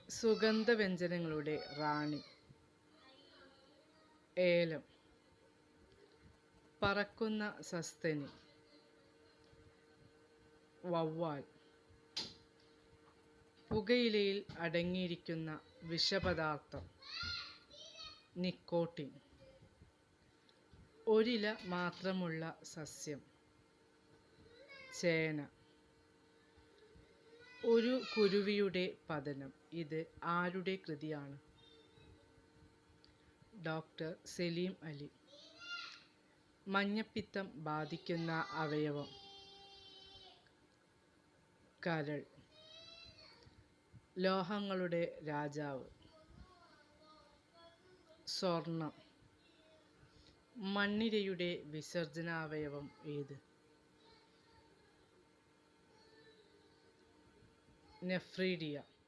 സുഗന്ധവ്യഞ്ജനങ്ങളുടെ റാണി. ഏലം. പറക്കുന്ന സസ്തനി. വവ്വാൽ. പുകയിലയിൽ അടങ്ങിയിരിക്കുന്ന വിഷപദാർത്ഥം നിക്കോട്ടിൻ. ഒരില മാത്രമുള്ള സസ്യം ചേന. ഒരു കുരുവിയുടെ പതനം. ഇത് ആരുടെ കൃതിയാണ്? ഡോക്ടർ സലീം അലി. മഞ്ഞപ്പിത്തം ബാധിക്കുന്ന അവയവം കരൾ. ലോഹങ്ങളുടെ രാജാവ് സ്വർണം. മണ്ണിരയുടെ വിസർജനാവയവം ഏത്? നെഫ്രീഡിയ.